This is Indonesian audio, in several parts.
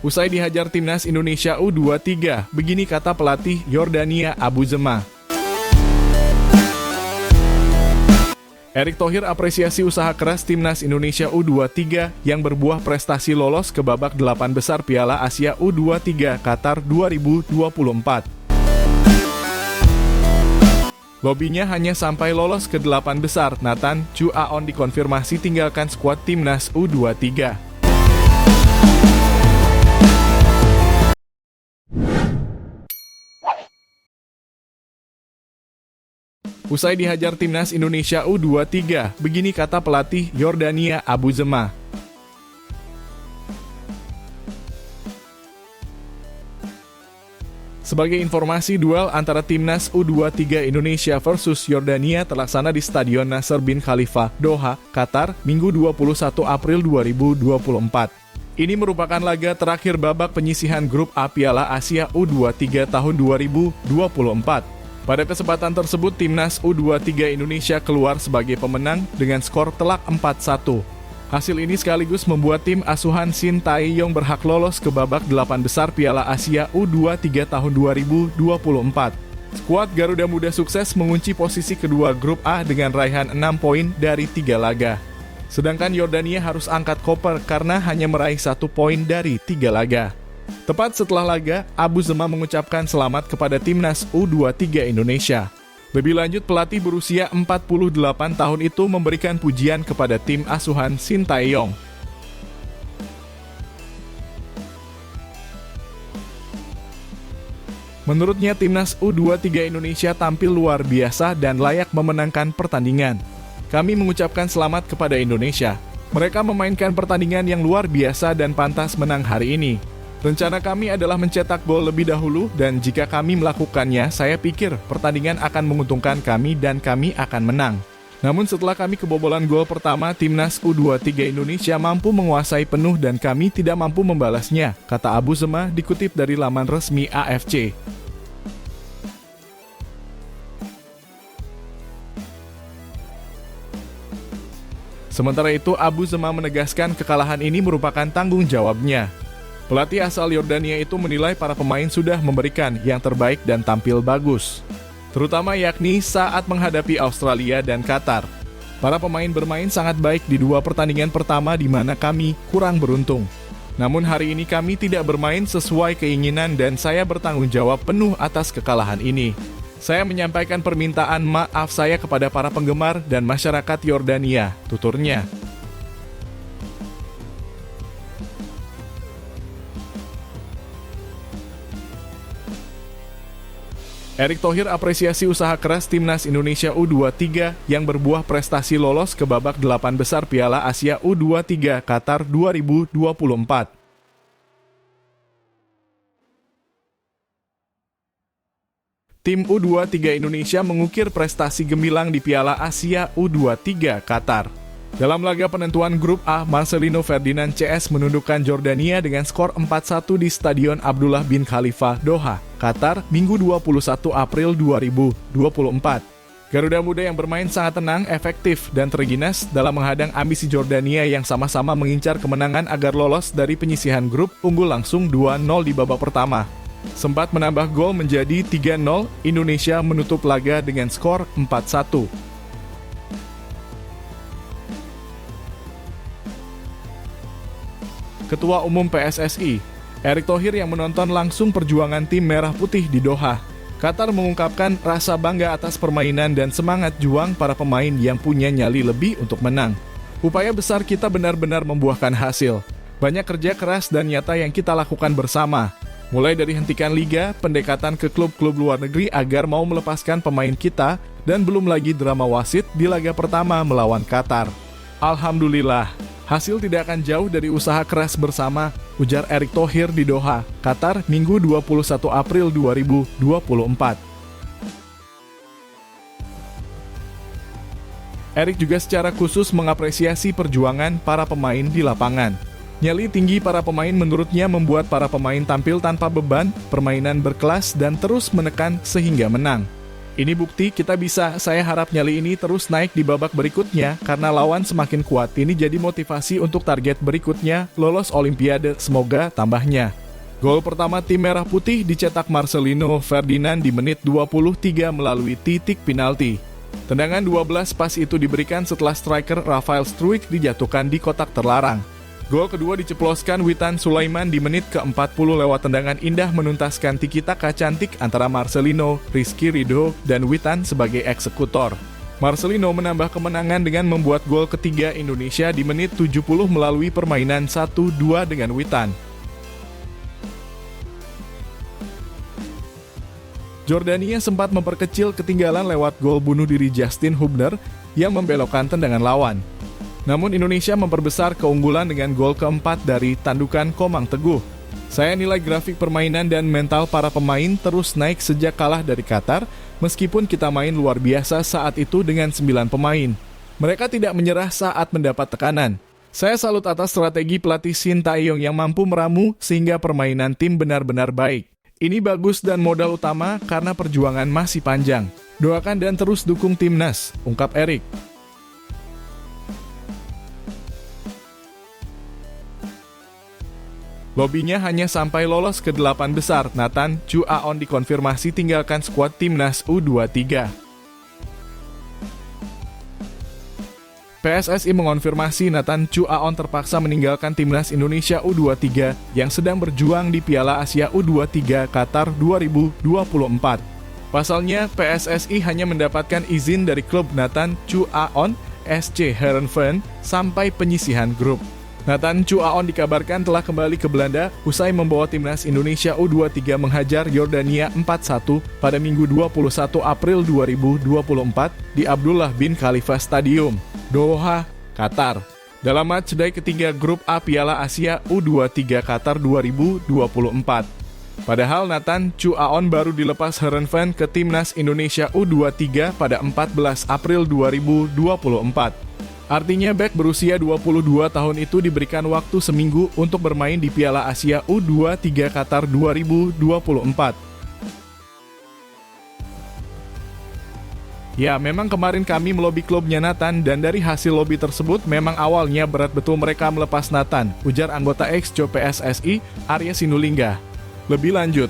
Usai dihajar timnas Indonesia U23, begini kata pelatih Yordania Abu Zema. Erick Thohir apresiasi usaha keras timnas Indonesia U23 yang berbuah prestasi lolos ke babak 8 besar Piala Asia U23 Qatar 2024. Lobbynya hanya sampai lolos ke 8 besar. Nathan Chu Aon dikonfirmasi tinggalkan skuad timnas U23. Usai dihajar timnas Indonesia U23, begini kata pelatih Yordania Abu Zema. Sebagai informasi, duel antara timnas U23 Indonesia versus Yordania terlaksana di Stadion Nasser bin Khalifa, Doha, Qatar, Minggu 21 April 2024. Ini merupakan laga terakhir babak penyisihan grup A Piala Asia U23 tahun 2024. Pada kesempatan tersebut, timnas U23 Indonesia keluar sebagai pemenang dengan skor telak 4-1. Hasil ini sekaligus membuat tim asuhan Shin Tae-yong berhak lolos ke babak 8 besar Piala Asia U23 tahun 2024. Skuad Garuda Muda sukses mengunci posisi kedua grup A dengan raihan 6 poin dari 3 laga. Sedangkan Yordania harus angkat koper karena hanya meraih 1 poin dari 3 laga. Tepat setelah laga, Abu Zema mengucapkan selamat kepada timnas U23 Indonesia. Lebih lanjut, pelatih berusia 48 tahun itu memberikan pujian kepada tim asuhan Shin Tae-yong. Menurutnya, timnas U23 Indonesia tampil luar biasa dan layak memenangkan pertandingan. Kami mengucapkan selamat kepada Indonesia. Mereka memainkan pertandingan yang luar biasa dan pantas menang hari ini. Rencana kami adalah mencetak gol lebih dahulu dan jika kami melakukannya, saya pikir pertandingan akan menguntungkan kami dan kami akan menang. Namun setelah kami kebobolan gol pertama, timnas U23 Indonesia mampu menguasai penuh dan kami tidak mampu membalasnya, kata Abu Zema dikutip dari laman resmi AFC. Sementara itu, Abu Zema menegaskan kekalahan ini merupakan tanggung jawabnya. Pelatih asal Yordania itu menilai para pemain sudah memberikan yang terbaik dan tampil bagus, terutama yakni saat menghadapi Australia dan Qatar. Para pemain bermain sangat baik di 2 pertandingan pertama di mana kami kurang beruntung. Namun hari ini kami tidak bermain sesuai keinginan dan saya bertanggung jawab penuh atas kekalahan ini. Saya menyampaikan permintaan maaf saya kepada para penggemar dan masyarakat Yordania, tuturnya. Erick Thohir apresiasi usaha keras timnas Indonesia U23 yang berbuah prestasi lolos ke babak 8 besar Piala Asia U23 Qatar 2024. Tim U23 Indonesia mengukir prestasi gemilang di Piala Asia U23 Qatar. Dalam laga penentuan grup A, Marcelino Ferdinand CS menundukkan Jordania dengan skor 4-1 di Stadion Abdullah bin Khalifa, Doha, Qatar, Minggu 21 April 2024. Garuda Muda yang bermain sangat tenang, efektif, dan terginas dalam menghadang ambisi Jordania yang sama-sama mengincar kemenangan agar lolos dari penyisihan grup, unggul langsung 2-0 di babak pertama. Sempat menambah gol menjadi 3-0, Indonesia menutup laga dengan skor 4-1. Ketua Umum PSSI, Erick Thohir yang menonton langsung perjuangan tim Merah Putih di Doha, Qatar mengungkapkan rasa bangga atas permainan dan semangat juang para pemain yang punya nyali lebih untuk menang. Upaya besar kita benar-benar membuahkan hasil. Banyak kerja keras dan nyata yang kita lakukan bersama. Mulai dari hentikan liga, pendekatan ke klub-klub luar negeri agar mau melepaskan pemain kita, dan belum lagi drama wasit di laga pertama melawan Qatar. Alhamdulillah, hasil tidak akan jauh dari usaha keras bersama, ujar Erick Thohir di Doha, Qatar, Minggu 21 April 2024. Erick juga secara khusus mengapresiasi perjuangan para pemain di lapangan. Nyali tinggi para pemain menurutnya membuat para pemain tampil tanpa beban, permainan berkelas dan terus menekan sehingga menang. Ini bukti kita bisa, saya harap nyali ini terus naik di babak berikutnya karena lawan semakin kuat. Ini jadi motivasi untuk target berikutnya, lolos Olimpiade, semoga tambahnya. Gol pertama tim Merah Putih dicetak Marcelino Ferdinand di menit 23 melalui titik penalti. Tendangan 12 pas itu diberikan setelah striker Rafael Struijk dijatuhkan di kotak terlarang. Gol kedua diceploskan Witan Sulaiman di menit ke-40 lewat tendangan indah menuntaskan tiki-taka cantik antara Marcelino, Rizky Ridho, dan Witan sebagai eksekutor. Marcelino menambah kemenangan dengan membuat gol ketiga Indonesia di menit 70 melalui permainan 1-2 dengan Witan. Jordania sempat memperkecil ketinggalan lewat gol bunuh diri Justin Hubner yang membelokkan tendangan lawan. Namun Indonesia memperbesar keunggulan dengan gol keempat dari tandukan Komang Teguh. Saya nilai grafik permainan dan mental para pemain terus naik sejak kalah dari Qatar, meskipun kita main luar biasa saat itu dengan 9 pemain. Mereka tidak menyerah saat mendapat tekanan. Saya salut atas strategi pelatih Shin Tae-yong yang mampu meramu sehingga permainan tim benar-benar baik. Ini bagus dan modal utama karena perjuangan masih panjang. Doakan dan terus dukung timnas, ungkap Erik. Lobinya hanya sampai lolos ke 8 besar. Nathan Chu Aon dikonfirmasi tinggalkan skuad timnas U23. PSSI mengonfirmasi Nathan Chu Aon terpaksa meninggalkan timnas Indonesia U23 yang sedang berjuang di Piala Asia U23 Qatar 2024. Pasalnya, PSSI hanya mendapatkan izin dari klub Nathan Chu Aon SC Heerenveen sampai penyisihan grup. Nathan Chu Aon dikabarkan telah kembali ke Belanda usai membawa timnas Indonesia U23 menghajar Yordania 4-1 pada Minggu 21 April 2024 di Abdullah bin Khalifa Stadium, Doha, Qatar. Dalam matchday ketiga grup A Piala Asia U23 Qatar 2024. Padahal Nathan Chu Aon baru dilepas Heerenveen ke timnas Indonesia U23 pada 14 April 2024. Artinya bek berusia 22 tahun itu diberikan waktu seminggu untuk bermain di Piala Asia U23 Qatar 2024. Ya, memang kemarin kami melobi klubnya Nathan dan dari hasil lobi tersebut memang awalnya berat betul mereka melepas Nathan, ujar anggota ex-Co PSSI Arya Sinulinga. Lebih lanjut,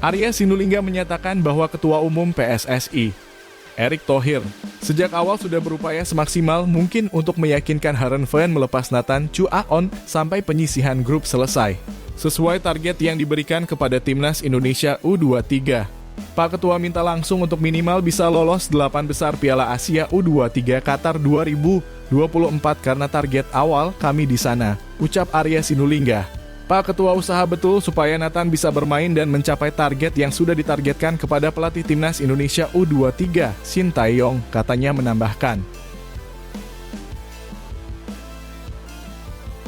Arya Sinulinga menyatakan bahwa Ketua Umum PSSI Erick Thohir sejak awal sudah berupaya semaksimal mungkin untuk meyakinkan Heerenveen melepas Nathan Chu Aon sampai penyisihan grup selesai, sesuai target yang diberikan kepada timnas Indonesia U23. Pak Ketua minta langsung untuk minimal bisa lolos 8 besar Piala Asia U23 Qatar 2024 karena target awal kami di sana, ucap Arya Sinulinga. Pak Ketua usaha betul supaya Nathan bisa bermain dan mencapai target yang sudah ditargetkan kepada pelatih timnas Indonesia U23, Shin Tae-yong, katanya menambahkan.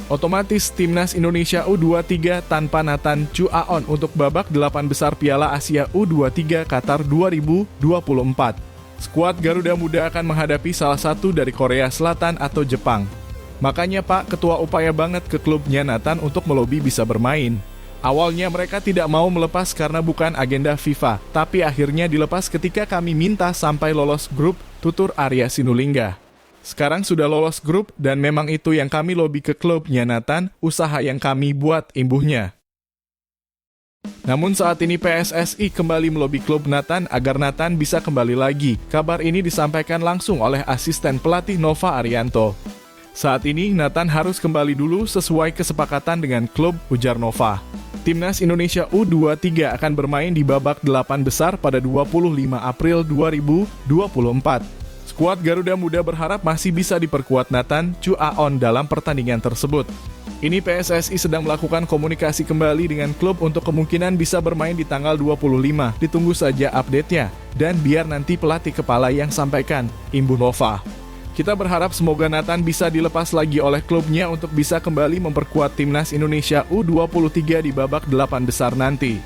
Otomatis timnas Indonesia U23 tanpa Nathan Chu Aon untuk babak 8 besar Piala Asia U23 Qatar 2024. Skuad Garuda Muda akan menghadapi salah satu dari Korea Selatan atau Jepang. Makanya Pak Ketua upaya banget ke klubnya Nathan untuk melobi bisa bermain. Awalnya mereka tidak mau melepas karena bukan agenda FIFA, tapi akhirnya dilepas ketika kami minta sampai lolos grup, tutur Arya Sinulinga. Sekarang sudah lolos grup dan memang itu yang kami lobi ke klubnya Nathan, usaha yang kami buat, imbuhnya. Namun saat ini PSSI kembali melobi klub Nathan agar Nathan bisa kembali lagi. Kabar ini disampaikan langsung oleh asisten pelatih Nova Arianto. Saat ini Nathan harus kembali dulu sesuai kesepakatan dengan klub, ujar Nova. Timnas Indonesia U23 akan bermain di babak 8 besar pada 25 April 2024. Skuad Garuda Muda berharap masih bisa diperkuat Nathan Chu Aon dalam pertandingan tersebut. Ini PSSI sedang melakukan komunikasi kembali dengan klub untuk kemungkinan bisa bermain di tanggal 25. Ditunggu saja update-nya. Dan biar nanti pelatih kepala yang sampaikan, imbuh Nova. Kita berharap semoga Nathan bisa dilepas lagi oleh klubnya untuk bisa kembali memperkuat timnas Indonesia U23 di babak 8 besar nanti.